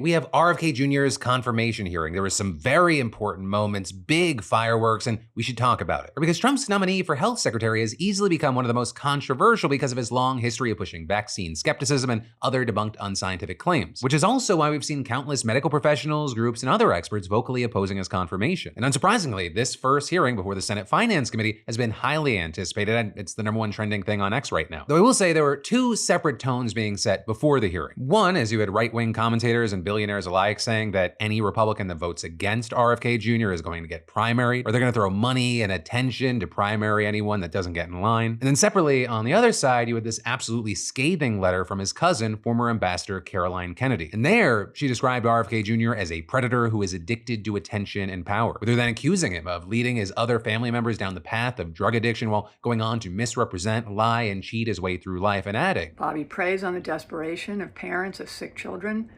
We have RFK Jr.'s confirmation hearing. There were some very important moments, big fireworks, and we should talk about it. Because Trump's nominee for health secretary has easily become one of the most controversial because of his long history of pushing vaccine skepticism and other debunked unscientific claims, which is also why we've seen countless medical professionals, groups, and other experts vocally opposing his confirmation. And unsurprisingly, this first hearing before the Senate Finance Committee has been highly anticipated, and it's the #1 trending thing on X right now. Though I will say there were two separate tones being set before the hearing. One, as you had right-wing commentators and billionaires alike saying that any Republican that votes against RFK Jr. is going to get primaried, or they're going to throw money and attention to primary anyone that doesn't get in line. And then separately, on the other side, you had this absolutely scathing letter from his cousin, former Ambassador Caroline Kennedy. And there, she described RFK Jr. as a predator who is addicted to attention and power, with her then accusing him of leading his other family members down the path of drug addiction while going on to misrepresent, lie, and cheat his way through life, and adding, Bobby preys on the desperation of parents of sick children,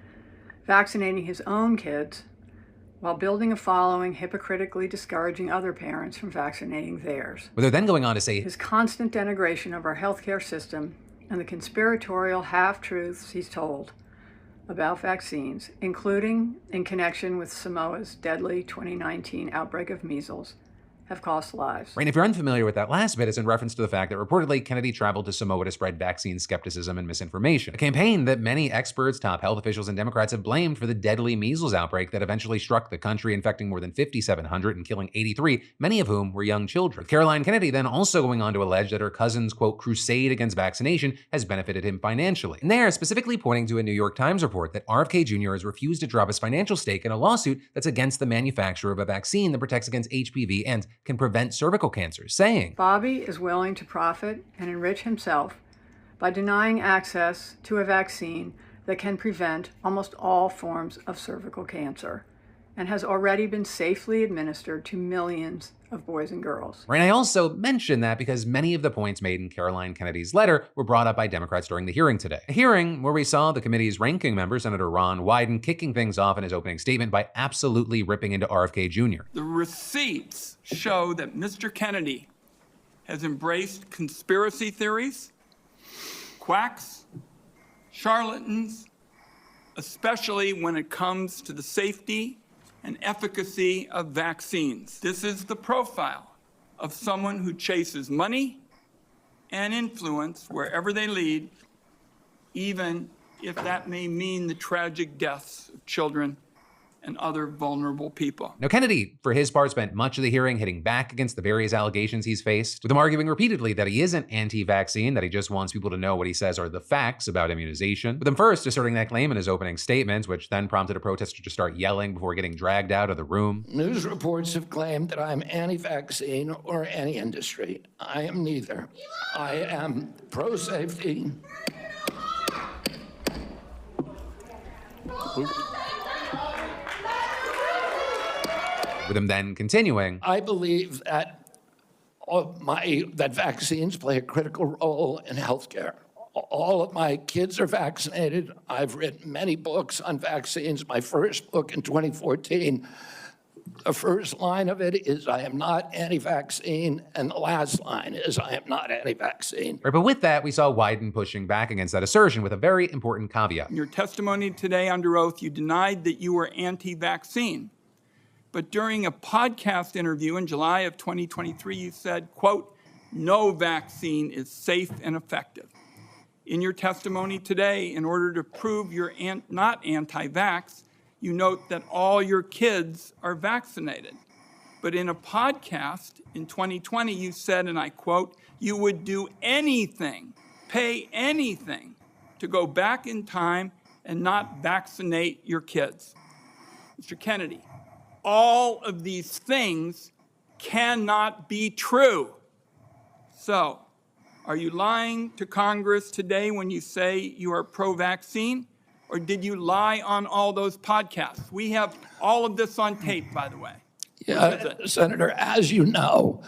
vaccinating his own kids while building a following hypocritically discouraging other parents from vaccinating theirs. With her then going on to say, his constant denigration of our healthcare system and the conspiratorial half-truths he's told about vaccines, including in connection with Samoa's deadly 2019 outbreak of measles, have cost lives. Right, and if you're unfamiliar with that last bit, it's in reference to the fact that reportedly Kennedy traveled to Samoa to spread vaccine skepticism and misinformation. A campaign that many experts, top health officials, and Democrats have blamed for the deadly measles outbreak that eventually struck the country, infecting more than 5,700 and killing 83, many of whom were young children. With Caroline Kennedy then also going on to allege that her cousin's, quote, crusade against vaccination has benefited him financially. And they're specifically pointing to a New York Times report that RFK Jr. has refused to drop his financial stake in a lawsuit that's against the manufacturer of a vaccine that protects against HPV and can prevent cervical cancer, saying, Bobby is willing to profit and enrich himself by denying access to a vaccine that can prevent almost all forms of cervical cancer and has already been safely administered to millions of boys and girls. Right, and I also mention that because many of the points made in Caroline Kennedy's letter were brought up by Democrats during the hearing today. A hearing where we saw the committee's ranking member, Senator Ron Wyden, kicking things off in his opening statement by absolutely ripping into RFK Jr. The receipts show that Mr. Kennedy has embraced conspiracy theories, quacks, charlatans, especially when it comes to the safety and efficacy of vaccines. This is the profile of someone who chases money and influence wherever they lead, even if that may mean the tragic deaths of children and other vulnerable people. Now, Kennedy, for his part, spent much of the hearing hitting back against the various allegations he's faced, with him arguing repeatedly that he isn't anti-vaccine, that he just wants people to know what he says are the facts about immunization, with him first asserting that claim in his opening statements, which then prompted a protester to start yelling before getting dragged out of the room. News reports have claimed that I'm anti-vaccine or anti-industry. I am neither. I am pro-safety. With him then continuing, I believe that that vaccines play a critical role in healthcare. All of my kids are vaccinated. I've written many books on vaccines. My first book in 2014, the first line of it is, I am not anti-vaccine, and the last line is, I am not anti-vaccine. Right, but with that, we saw Wyden pushing back against that assertion with a very important caveat. In your testimony today under oath, you denied that you were anti-vaccine. But during a podcast interview in July of 2023, you said, quote, no vaccine is safe and effective. In your testimony today, in order to prove you're not anti-vax, you note that all your kids are vaccinated. But in a podcast in 2020, you said, and I quote, you would do anything, pay anything to go back in time and not vaccinate your kids. Mr. Kennedy, all of these things cannot be true. So, are you lying to Congress today when you say you are pro-vaccine? Or did you lie on all those podcasts? We have all of this on tape, by the way. Yeah, Senator, as you know,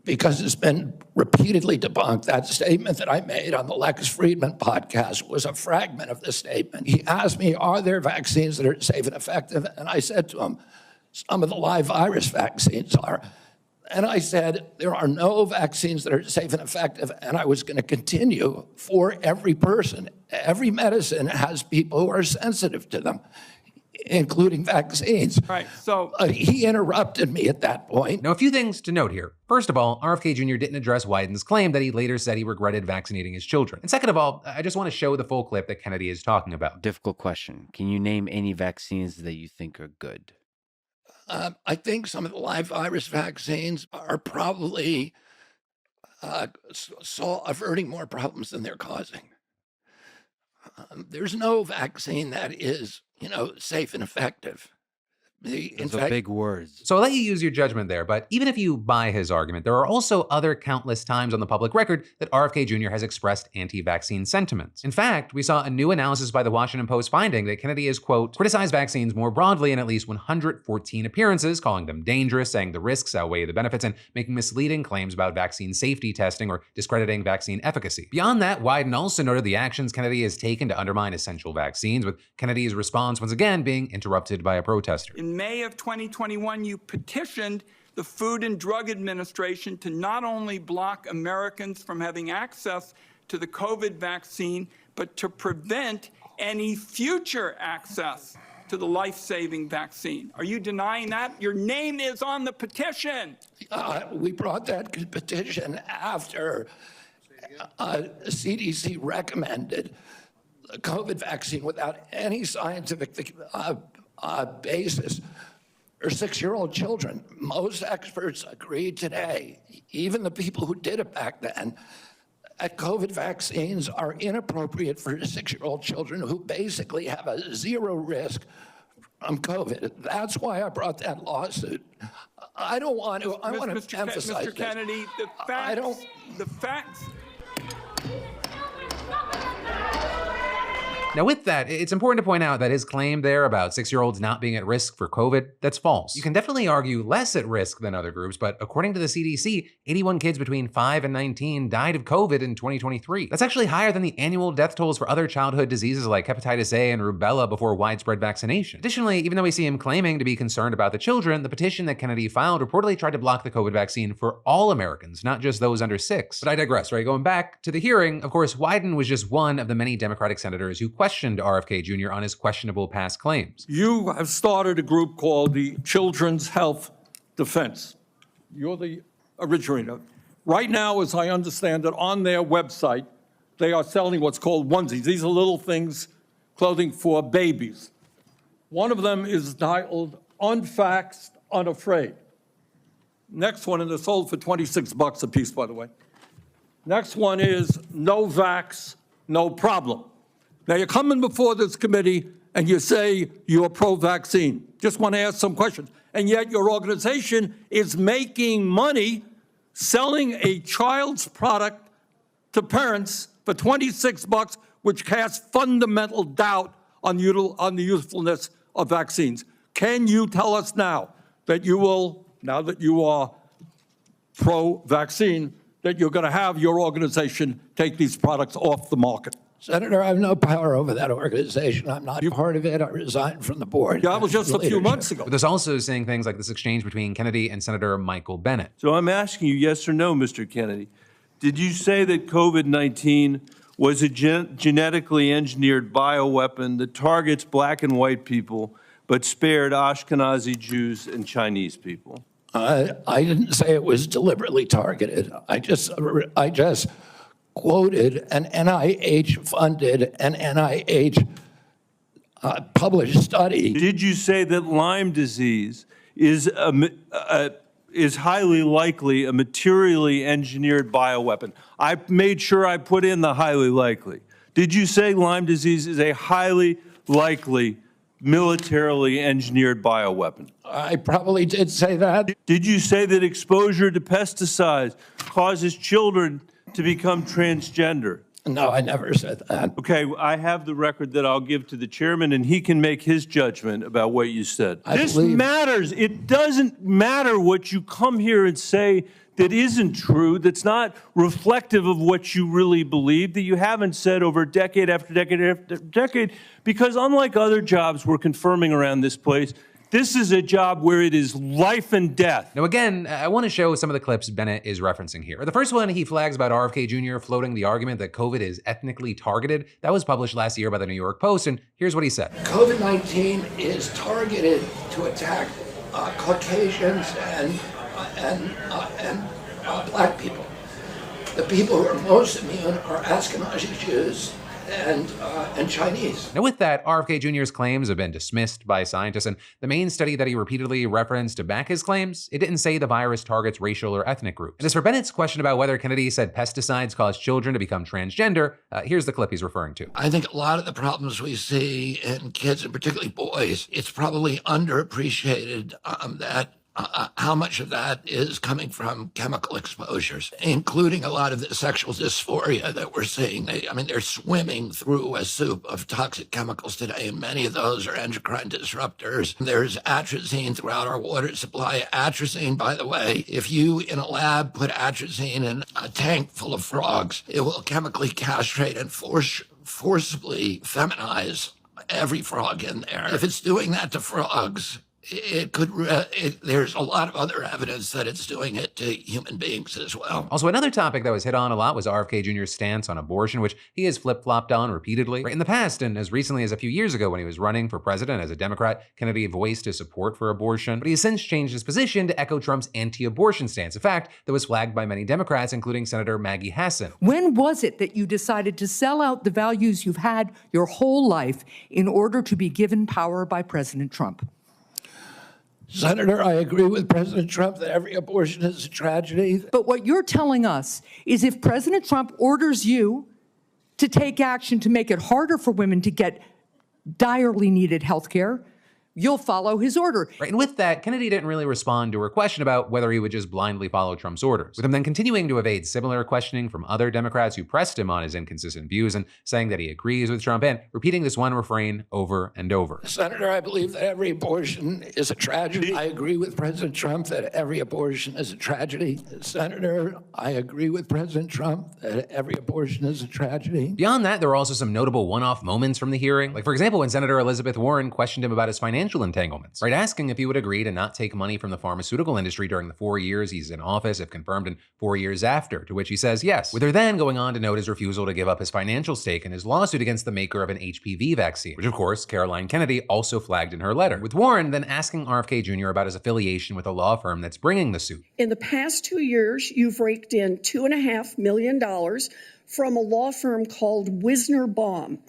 because it's been repeatedly debunked, that statement that I made on the Lex Friedman podcast was a fragment of the statement. He asked me, are there vaccines that are safe and effective? And I said to him, some of the live virus vaccines are. And I said, there are no vaccines that are safe and effective, and I was going to continue for every person. Every medicine has people who are sensitive to them, including vaccines. Right, so He interrupted me at that point. Now, a few things to note here. First of all, RFK Jr. didn't address Wyden's claim that he later said he regretted vaccinating his children. And second of all, I just want to show the full clip that Kennedy is talking about. Difficult question. Can you name any vaccines that you think are good? I think some of the live virus vaccines are probably averting more problems than they're causing. There's no vaccine that is, safe and effective. Those are big words. So I'll let you use your judgment there, but even if you buy his argument, there are also other countless times on the public record that RFK Jr. has expressed anti-vaccine sentiments. In fact, we saw a new analysis by the Washington Post finding that Kennedy has, quote, criticized vaccines more broadly in at least 114 appearances, calling them dangerous, saying the risks outweigh the benefits, and making misleading claims about vaccine safety testing or discrediting vaccine efficacy. Beyond that, Wyden also noted the actions Kennedy has taken to undermine essential vaccines, with Kennedy's response once again being interrupted by a protester. in May of 2021, you petitioned the Food and Drug Administration to not only block Americans from having access to the COVID vaccine, but to prevent any future access to the life-saving vaccine. Are you denying that? Your name is on the petition. We brought that petition after CDC recommended the COVID vaccine without any scientific basis for 6-year-old children. Most experts agree today, even the people who did it back then, that COVID vaccines are inappropriate for 6-year-old children who basically have a zero risk from COVID. That's why I brought that lawsuit. I don't want to, I want to emphasize Mr. Kennedy, the facts. Now with that, it's important to point out that his claim there about 6-year-olds not being at risk for COVID, that's false. You can definitely argue less at risk than other groups, but according to the CDC, 81 kids between 5 and 19 died of COVID in 2023. That's actually higher than the annual death tolls for other childhood diseases like hepatitis A and rubella before widespread vaccination. Additionally, even though we see him claiming to be concerned about the children, the petition that Kennedy filed reportedly tried to block the COVID vaccine for all Americans, not just those under 6. But I digress, right? Going back to the hearing, of course, Wyden was just one of the many Democratic senators who questioned RFK Jr. on his questionable past claims. You have started a group called the Children's Health Defense. You're the originator. Right now, as I understand it, on their website, they are selling what's called onesies. These are little things, clothing for babies. One of them is titled Unvaxxed, Unafraid. Next one, and they're sold for $26 a piece, by the way. Next one is No Vax, No Problem. Now, you're coming before this committee and you say you're pro-vaccine. Just want to ask some questions. And yet your organization is making money selling a child's product to parents for $26, which casts fundamental doubt on the usefulness of vaccines. Can you tell us now that you will, now that you are pro-vaccine, that you're going to have your organization take these products off the market? Senator, I have no power over that organization. I'm not part of it. I resigned from the board. Yeah, that was just a few months ago. But there's also saying things like this exchange between Kennedy and Senator Michael Bennet. So I'm asking you yes or no, Mr. Kennedy. Did you say that COVID-19 was a genetically engineered bioweapon that targets black and white people but spared Ashkenazi Jews and Chinese people? I didn't say it was deliberately targeted. I just quoted an NIH-funded and NIH-published study. Did you say that Lyme disease is highly likely a materially engineered bioweapon? I made sure I put in the highly likely. Did you say Lyme disease is a highly likely militarily engineered bioweapon? I probably did say that. Did you say that exposure to pesticides causes children to become transgender? No, I never said that. Okay, I have the record that I'll give to the chairman, and he can make his judgment about what you said. This matters. It doesn't matter what you come here and say that isn't true, that's not reflective of what you really believe, that you haven't said over decade after decade after decade, because unlike other jobs we're confirming around this place, This is a job where it is life and death. Now again, I want to show some of the clips Bennett is referencing here. The first one, he flags about RFK Jr. floating the argument that COVID is ethnically targeted. That was published last year by the New York Post, and here's what he said. COVID-19 is targeted to attack Caucasians and black people. The people who are most immune are Ashkenazi Jews and Chinese. Now with that, RFK Jr.'s claims have been dismissed by scientists, and the main study that he repeatedly referenced to back his claims, it didn't say the virus targets racial or ethnic groups. And as for Bennett's question about whether Kennedy said pesticides cause children to become transgender, here's the clip he's referring to. I think a lot of the problems we see in kids, and particularly boys, it's probably underappreciated that how much of that is coming from chemical exposures, including a lot of the sexual dysphoria that we're seeing. They're swimming through a soup of toxic chemicals today, and many of those are endocrine disruptors. There's atrazine throughout our water supply. Atrazine, by the way, if you in a lab put atrazine in a tank full of frogs, it will chemically castrate and forcibly feminize every frog in there. If it's doing that to frogs, there's a lot of other evidence that it's doing it to human beings as well. Also, another topic that was hit on a lot was RFK Jr.'s stance on abortion, which he has flip-flopped on repeatedly. In the past, and as recently as a few years ago when he was running for president as a Democrat, Kennedy voiced his support for abortion, but he has since changed his position to echo Trump's anti-abortion stance, a fact that was flagged by many Democrats, including Senator Maggie Hassan. When was it that you decided to sell out the values you've had your whole life in order to be given power by President Trump? Senator, I agree with President Trump that every abortion is a tragedy. But what you're telling us is if President Trump orders you to take action to make it harder for women to get direly needed health care, you'll follow his order. Right, and with that, Kennedy didn't really respond to her question about whether he would just blindly follow Trump's orders, with him then continuing to evade similar questioning from other Democrats who pressed him on his inconsistent views and saying that he agrees with Trump and repeating this one refrain over and over. Senator, I believe that every abortion is a tragedy. I agree with President Trump that every abortion is a tragedy. Senator, I agree with President Trump that every abortion is a tragedy. Beyond that, there were also some notable one-off moments from the hearing. Like, for example, when Senator Elizabeth Warren questioned him about his financial entanglements, right? Asking if he would agree to not take money from the pharmaceutical industry during the 4 years he's in office, if confirmed, and 4 years after, to which he says yes, with her then going on to note his refusal to give up his financial stake in his lawsuit against the maker of an HPV vaccine, which of course, Caroline Kennedy also flagged in her letter, with Warren then asking RFK Jr. about his affiliation with a law firm that's bringing the suit. In the past 2 years, you've raked in $2.5 million from a law firm called Wisner Baum.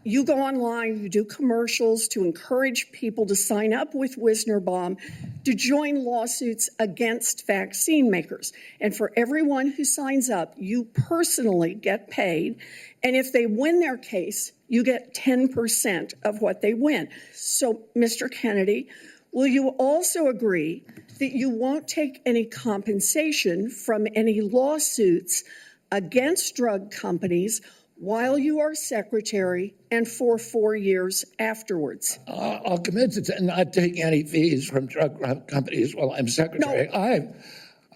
You go online, you do commercials to encourage people to sign up with Wisner Baum to join lawsuits against vaccine makers. And for everyone who signs up, you personally get paid. And if they win their case, you get 10% of what they win. So, Mr. Kennedy, will you also agree that you won't take any compensation from any lawsuits against drug companies while you are secretary and for 4 years afterwards? I'll commit to not taking any fees from drug companies while I'm secretary. No,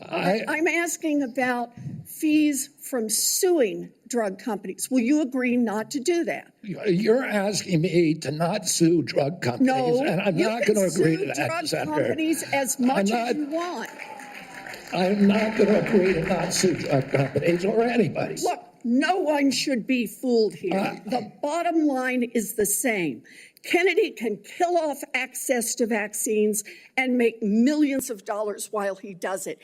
I'm asking about fees from suing drug companies. Will you agree not to do that? You're asking me to not sue drug companies, no, and I'm not going to agree to that, drug Senator. Companies as much as you want. I'm not going to agree to not sue drug companies or anybody. Look, no one should be fooled here. The bottom line is the same. Kennedy can kill off access to vaccines and make millions of dollars while he does it.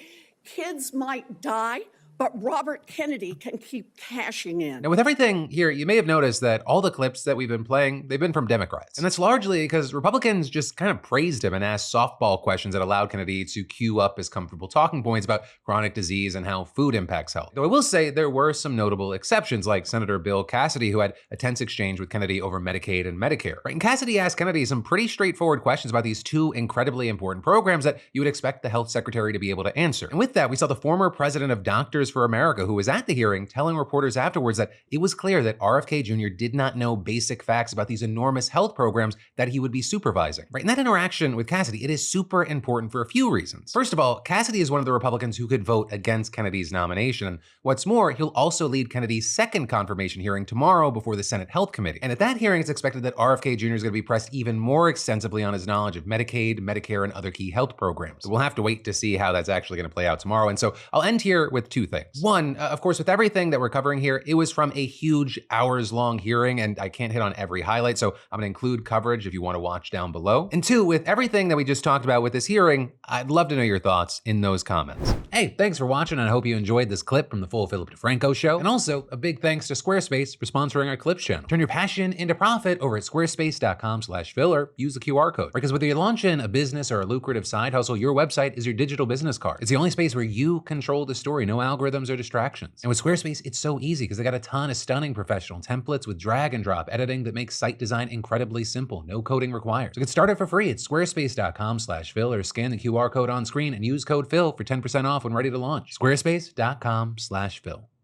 Kids might die, but Robert Kennedy can keep cashing in. Now, with everything here, you may have noticed that all the clips that we've been playing, they've been from Democrats. And that's largely because Republicans just kind of praised him and asked softball questions that allowed Kennedy to cue up his comfortable talking points about chronic disease and how food impacts health. Though I will say there were some notable exceptions, like Senator Bill Cassidy, who had a tense exchange with Kennedy over Medicaid and Medicare. Right? And Cassidy asked Kennedy some pretty straightforward questions about these two incredibly important programs that you would expect the health secretary to be able to answer. And with that, we saw the former president of Doctors Leaders for America, who was at the hearing, telling reporters afterwards that it was clear that RFK Jr. did not know basic facts about these enormous health programs that he would be supervising. Right? In that interaction with Cassidy, it is super important for a few reasons. First of all, Cassidy is one of the Republicans who could vote against Kennedy's nomination. What's more, he'll also lead Kennedy's second confirmation hearing tomorrow before the Senate Health Committee. And at that hearing, it's expected that RFK Jr. is going to be pressed even more extensively on his knowledge of Medicaid, Medicare, and other key health programs. So we'll have to wait to see how that's actually going to play out tomorrow. And so I'll end here with two things. One, of course, with everything that we're covering here, it was from a huge hours-long hearing, and I can't hit on every highlight, so I'm going to include coverage if you want to watch down below. And two, with everything that we just talked about with this hearing, I'd love to know your thoughts in those comments. Hey, thanks for watching, and I hope you enjoyed this clip from the full Philip DeFranco show. And also, a big thanks to Squarespace for sponsoring our Clips channel. Turn your passion into profit over at squarespace.com/Phil, or use the QR code. Because whether you're launching a business or a lucrative side hustle, your website is your digital business card. It's the only space where you control the story, no algorithms or distractions. And with Squarespace, it's so easy because they got a ton of stunning professional templates with drag and drop editing that makes site design incredibly simple, no coding required. So get started for free at squarespace.com/Phil, or scan the QR code on screen and use code Phil for 10% off when ready to launch. Squarespace.com/Phil.